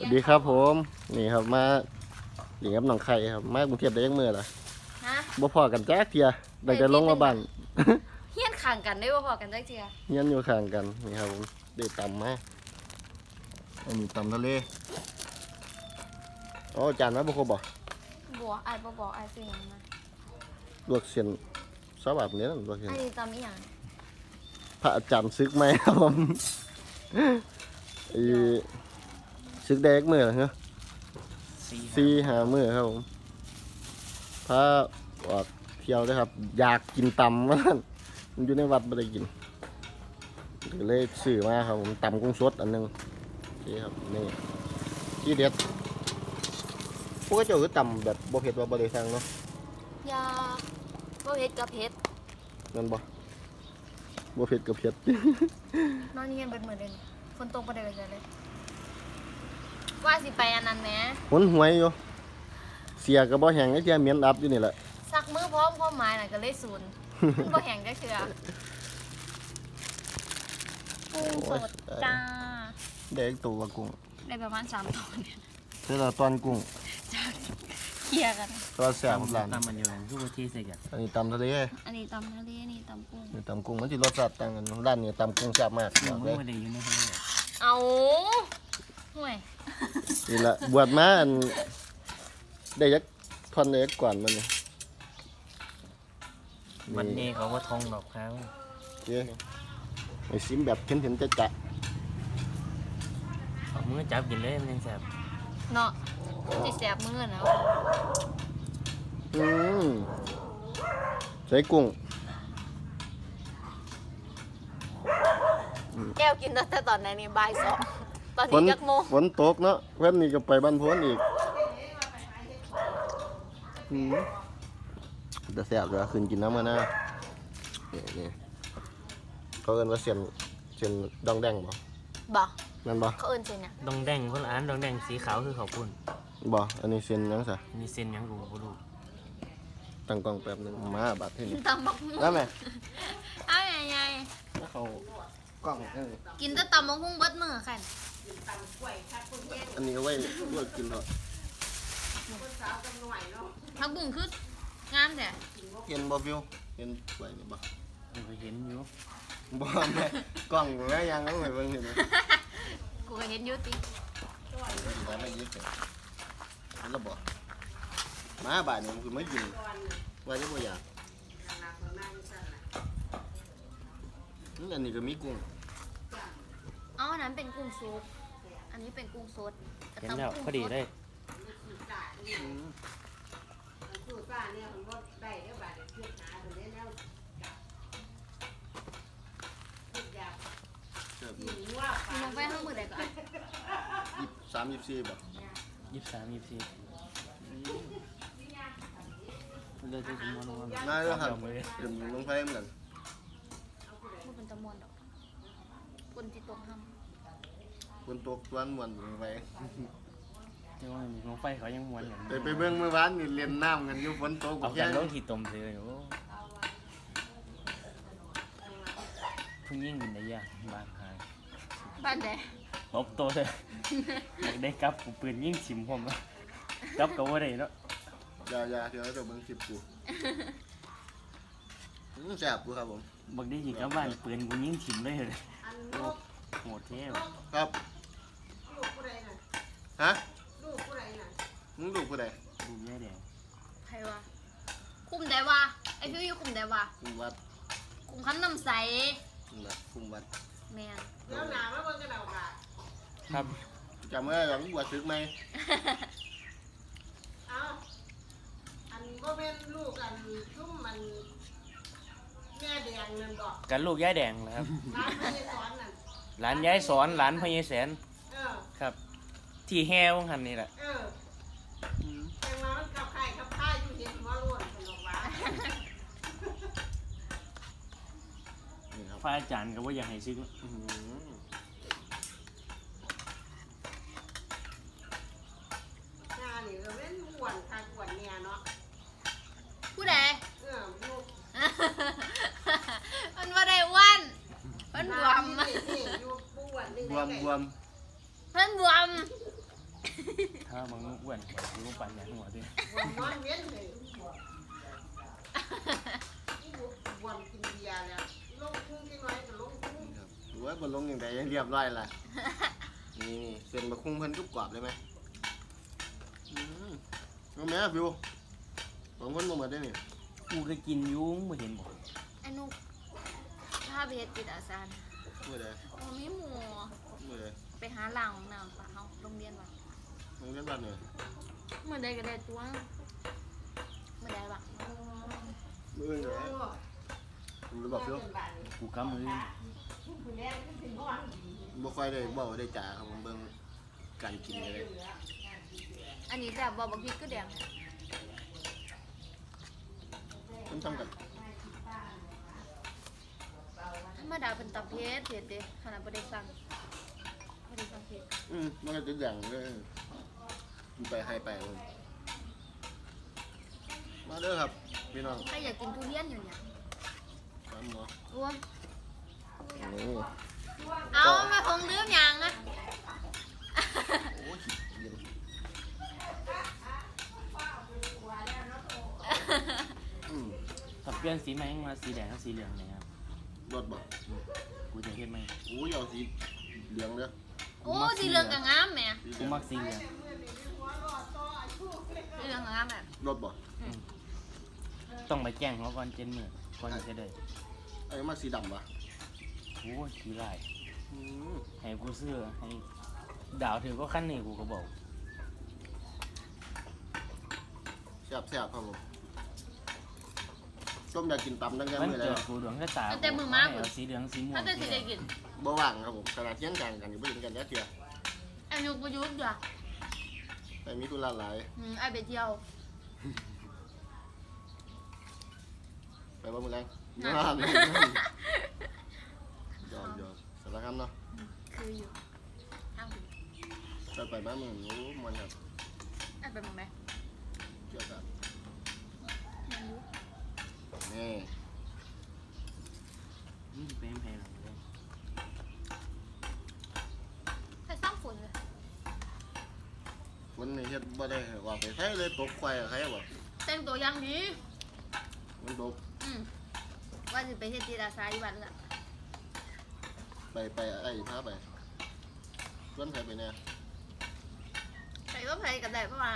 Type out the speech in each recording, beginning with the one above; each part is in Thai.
สวัสดีครับผมนี่ครับมาหลิงกับน้องไข่ครับมากรุงเทพได้ยังเมื่อล่ะฮะบ่พอกันแจ๊กเทียได้แต่ลงมาบ้าน เฮี้ยนข่างกันได้บ่พอกันจักเทื่อ เฮียนอยู่ข้างกันนี่ครับผมได้ตำมาอันนี้ตำทะเลอ๋อจานมาบ่ครบบ่ บัวอ้ายบ่บอกอ้ายซื้อหยังมา ลวกเส้นซาบะเนี่ยนั่นลวกเส้น อันนี้ตำอีหยัง พระอาจารย์ซึกไหมครับผมอีซึกแดกมื้อเหรอ4-5มื้อครับผมพาออกเที่ยวด้วยครับอยากกินตำมันมันอยู่ในวัดไม่ได้กินก็เลยซื้อมาครับผมตำกุ้งสดอันหนึงโอเคครับนี่ที่เด็ดพวกเจ้าคือตำแบบบ่เผ็ดว่าบ่ได้สั่งเนาะ ยาบ่เผ็ดกับเผ็ด นั่นบ่บ่เผ็ดกับเผ็ด นอนเฮียนเบิดมื้อเด้นี่ฝนตกบ่ได้เลยเลยว่าสิไปอันนั้นแหม หนหวยอยู่เสียก็บ่แห้งไอ้เจ้าเหม็นอับอยู่นี่แหละ ซักมือพร้อมความหมายน่ะก็เลยศูนย์ มันบ่แห้งจักเทื่อกุ้งสดจ้า ได้อีกตัวกุ้ง ได้ประมาณ3ตัวเนี่ย เท่าตอนกุ้ง จ้าเคลียร์กัน ตัวแซ่บร้าน ตามมันอยู่ทุกที่ใส่กัน อันนี้ตำทะเล อันนี้ตำทะเลอันนี้ตำกุ้ง นี่ตำกุ้งมันสิรสชาติต่างกันร้านนี้ตำกุ้งแซ่บมากบ ยั อง กเล ไม่ ย ได้อยู่ในทะเล เอาห่วย นี่ละบวชมาอันได้ยักทอนได้ยักก่อนมันนี่ วันนี้เขาก็ทองดอกครับ โอเคไอ้ซิมแบบเห็นจะจะ เอามือจับกินเลยมันยังแสบ เนาะสิแสบมือนะ อืมใส่กุ้ง แก้วกินตั้งแต่ตอนไหนนี่บ่ายสองตอน ฝน นี้จักโมง ฝนตกเนาะเพื่อนนี่ก็ไปบ้านพ้นอีกอืมแต่แซ่บเลยขึ้นกินน้ำมานะนี่เขาเอิ้นว่าเสียนดองแดงบ่ บ่ นั่นบ่ เขาเอิ้นเช่นหยัง ดองแดงคนละอันดองแดงสีขาวคือเขาวปุ้น บ่อันนี้เสียนหยังซะ มีเส้นหยังกูบ่รู้ ตั้งกล้องแป๊บหนึงมาบาดเท่านี้ ตำบักหุ่ง ได้ไหม เอาใหญ่ แล้วเขากล้องๆกินแต่ตำบักหุ่งเบิดมื้อคั่น อันนี้เอาไว้ลวกกินเนาะ ผักบุ้งคืองามแท้ เห็นบ่ฟิวเห็นไว้นี่บ่ มันก็เห็นอยู่ บ่แม่กล้องแม่ยังเอาไว้เบิ่งนี่นะ กูก็เห็นอยู่ติ ได้ไม่ยิบเลยเห็นแล้วบ่มาบาดนี่มันคือไม่กินไว้ได้บ่อยากอันนี้ก็มีกุ้ง เอาอันนั้นเป็นกุ้งซุปอันนี้เป็นกุ้งสด เห็นแล้วพอดีเลย มีลงไปข้างมือใดก่อน 23-24บ่ 23 24เลยจะกินมัน มาแล้วครับ เลย เดี๋ยวลงไปเหมือนกัน บ่เป็นตะมวนดอกคนที่ตกห้ำ ฝนตกวันม่วนลงไป แต่ว่าลงไฟเขายังม้วนอยู่ ไปเบิ่งเมื่อวานนี่เล่นน้ำกันอยู่ฝนตก เอา แค่ กันลงที่ต้มเลยโอ้พุ่งยิ่งกินได้ยากบ้านหาย บ้านใด ลบตัวเลยอยากได้กับปืนยิ่งชิมผมกับก็ว่าได้เนาะ อย่าเดี๋ยวเบิ่งคลิปกูแซ่บกูครับผม บักได้ยิงกับบ้านปืนกูยิ่งชิมเลยเลยโหดเท่ ครับฮะมึงลูกผู้ใด ดูแย่แดง ใครวะคุมใดวะไอ้ฟิวอยู่คุมใดวะ คุมวัด คุมคันน้ำใส คุมวัด แม่น แล้วหนามาเบิ่งกันเอาค่ะ ครับ จำไว้หลังบวชซึกไหม เอาอันก็เป็นลูกอันซุ่มมันแม่แดงนั่นบอก กันลูกย่าแดงนะครับ ร้านไม่ได้สอนนั่น หลานยายสอนหลานพญายแสน เออ ครับ ที่แห้วหันนี่แหละ เออแต่มามันกับไข่กับข้ายอยู่เห็นว่าล้วนเป็นหรอกว่า นี่ครับ พระอาจารย์ก็ว่าอยากให้ซึ้ง อื้อหือ หน้านี่ก็เป็นอ้วนค่ะอ้วนเนี่ยเนาะ ผู้ใด เออลูก มันบ่ได้อ้วนมันบวม นี่อยู่อ้วนนี่ บวม มันบวม ว่ามึงอ้วนกูต้องปั่นอย่างหัวดิ วันนอนเว้นเลยวันกินเบียร์แล้วลงพุ่งที่น้อยก็ลงพุ่ง ครับดูว่าบนลงอย่างไรยังเรียบร้อยละนี่เส้นบะคุ้งเพิ่นกรุบกรอบเลยไหมเอาแม่บิวสองคนมาเหมือนได้นี่ กูก็กินยุ้งไม่เห็นบ่ ไอ้นุกถ้าไปเฮ็ดจิตอาสา เมื่อใด โอ้มีหมู เมื่อใด ไปหาหลังน้ำปลาเฮาโรงเรียนว่ะ โรงเรียนบ้านเนี่ย เมื่อใดก็ได้ตัวเมื่อใดวะ เมื่อไหร่ผมเลยบอกบิว กูกำมือ บ่ค่อยได้บอกได้จ่าครับผมเบิ่งการกินเลย อันนี้แต่บอกพริกก็แดง มันทำกัน ธรรมดาเป็นตับเพชรเผ็ดเด้ขนาดบ่ได้สั่งบ่ได้สั่งเผ็ด มันก็จะอย่างเลยกินไปให้ไปเลยมาเด้อครับพี่น้อง ใครอยากกินทุเรียนอยู่เนี่ย ตามหมอ อ้วน นี่ เอามาคงลืมยังนะ โอ้ยเย็น ถ้าเปลี่ยนสีไหมมาสีแดงกับสีเหลืองเลยครับ รถบ่ กูจะเฮ็ดไหม โอ้ยเอาสีเหลืองเด้อ โอ้สีเหลืองกับงามแหม่ กูมักสีเหลือง สีเหลืองกับงามแบบ รถบ่ ต้องไปแจ้งเขาก่อนเจนมือก่อนจะได้ ไอ้มาสีดำบ่ โอ้ยขี้ไล่ อืม ให้กูซื้อให้ดาวถือก็ขั้นนี้กูก็บอก แซ่บๆครับผมส้มอยากกินตำตั้งแต่ มัน มื้อแล้ เกิ ว ดกูดวงแค่ตา แต่มือมาก ให้เอาสีเหลืองสีม่วง ถ้าจะสิได้กิน บ่ว่างครับผมขนาดเที่ยงกันกันอยู่บ่เห็นกันจักเทื่อ ไอ้นุกประยุทธ์จ้ะ แต่มีธุระหลาย ไอ้ไปเที่ยว ไปบ่มื้อแรง นั่ นั่ น นยอมสารคามเนาะ คืออยู่ทางผิด จะไปบ้านมึงโอ้มันครับ ไอ้ไปมึงไหม เกี่ยวกับ ยังอยู่ นี่ เป็นแพงเลย ใครสร้างฝนเลย คนนี่เฮ็ดบ่ได้ว่าไปใช้เลยตกควายกับใครบ่ แต่งตัวอยังดี มันตก ว่าจะไปเฮ็ดจิตอาสาอยู่บ้านละ ไปไอ้พาไปชวนใครไปเนี่ย ใครก็ไปกันได้เพราะว่า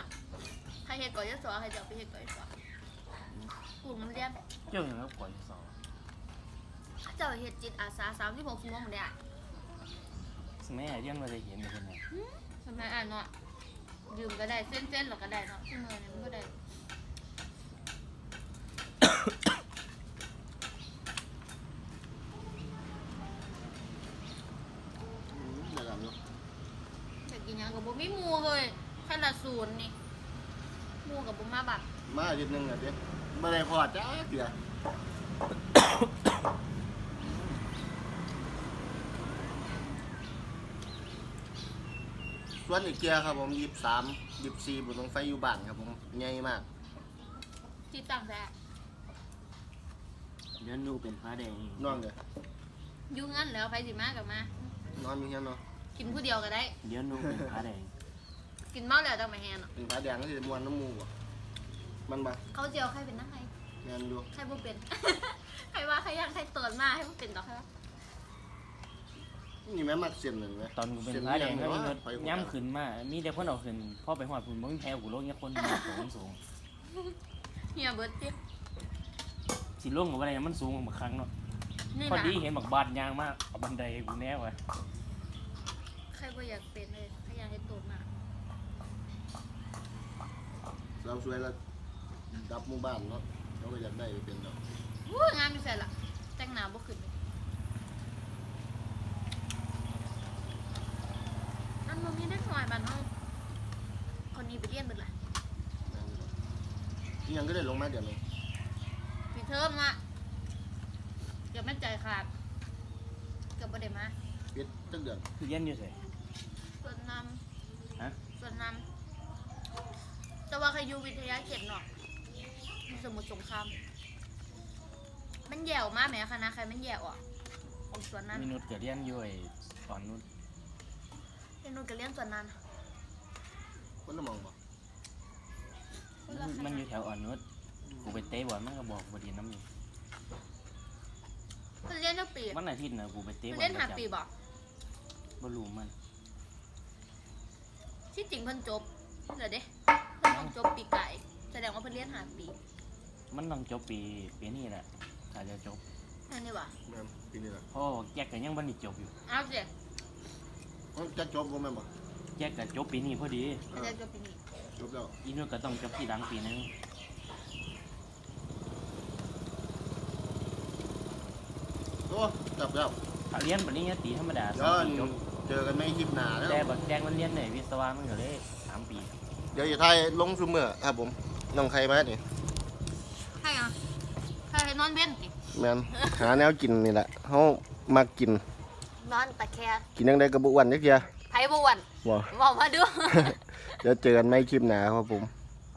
ใครเฮ็ดก่อนจะสอนใครจะเอาไปเฮ็ดก่อนจะสอนกลุ่มมันเรียน เจ้าอย่างนั้นปล่อยสอง เจ้าเฮ็ดจิตอาสา36ชั่วโมงหมดเลยอ่ะ สมัยเรียนมาได้เห็นเป็นไง ทำไมอ่านเนาะดื่มก็ได้เส้นๆหรอก็ได้เนาะที่มือนี่มันก็ได้ มาดำเนาะ จะกินหยังกับบ่มีหมูเฮ้ยแค่ละศูนย์นี่หมูกับบ่มาบัด มาอาทิตย์หนึงอ่ะเด้บ่ได้พอจ้าเถื่อส่วนอีกเกียร์ครับผม23 24บนรถไฟอยู่บ้านครับผมใหญ่มาก ที่ตั้งแต่ เดี๋ยวนูเป็นฟ้าแดง นอนเด้อ อยู่งั้นแล้วไปสิมากับมาน อนมีเฮียนเนาะ กินผู้เดียวก็ได้ เดี๋ยวนูเป็นฟ้าแดง กินเมาแล้วต้องไปแฮนเนาะ เป็นผาแดงก็สิมวนน้ำหมูบ่มันบ่ เขาเจียวใครเป็นนักใคร แม่นอยู่ ใครบ่เป็น ใครว่าใครอยากใครเตือนมาให้บ่เป็นดอกใครว่า นี่แม่มักเส้นเลยไหม ตอนกูเป็นฟ้าแดงก็มีรถย่ำขึ้นมามีแต่คนเอาขึ้นพ่อไปหอดพุ่นมึงแพ้กูโลกเนี่ยคนมาสูง เฮียเบิดจิ สิลงกับอะไรมันสูงกว่าครั้งเนาะ นี่ พอ นะ ดีเห็นบักบาดยางมากเอาบันไดกูแน่วะ ใครบ่อยากเป็นเลยใครอยากให้โตมา เราช่วยแล้วดับหมู่บ้านเนาะเราก็อยากได้เป็นเนาะ อู้งามอยู่แซ่ล่ะแต่งหน้าบ่ขึ้นเลยอันบ่มีเด็กน้อยบ้านเฮาคนนี้ไปเรียนเบิดล่ะ นี่ยังก็ได้ลงมาเดี๋ยวนึง ปีเทอมน่ะเกือบไม่ใจขาดเกือบบ่ได้มา ปิดตั้งเดือน คือเย็นอยู่ใส่ ส่วนน ฮะ ำส่วนนำแต่ว่าใครอยู่วิทยาเขตเนาะมีสมุทรสงครามมันแย่วมากไหมคณะใครมันแย่วอ่ะของส่วนนั้น มีนุชเกิดเรียนอยู่ไอ้ตอนนู้น เรียนนู่นกับเรียนส่วนนั้น คนละหมอง วอ่อนนุชกูไปเตะบอลมันก็บอกบ่ดีน้ำอยู่ เพิ่นเรียนจักปี วันอาทิตย์น่ะกูไปเตะ เพิ่น บอล เรียนหาปีบ่ บ่รู้มัน ที่จริงเพิ่นจบเดี๋ยวเด้เพิ่นต้องจบปีไก่แสดงว่าเพิ่นเรียนหาปี มันต้องจบปีนี้แหละถ้าจะจบ นั่นนี่ว่ะ แม่นปีนี้แหละ เพราะว่าแจ็คก็ยังบ่ได้จบอยู่ เอาสิ จะจบบ่แม่นบ่ แจ็คก็จบปีนี้พอดี เพิ่นเรียนจบปีนี้ จบแล้ว อีนุชก็ต้องจบที่หลังปีนึง โอ้จับแล้ว ถ้าเรียนปริญญาตรีธรรมดา เดี๋ ส ย อ ว งปีจบ เจอกันในคลิปหน้าแล้ว แต่บักแจ็คมันเรียนในวิศวะมันก็เลย3 ปี เดี๋ยวจะถ่ายลงซุมื้อครับผมน้องใครมานี่ ใช่อ่ะใครนอนเว้นติ แม่นหาแนวกินนี่แหละเฮามักกิน นอนตะแคง กินจังได๋ก็บ่อ้วนจักเที่ย ไผบ่อ้วน บ่ บอกมาดู เดี๋ยวเจอกันในคลิปหน้าครับผม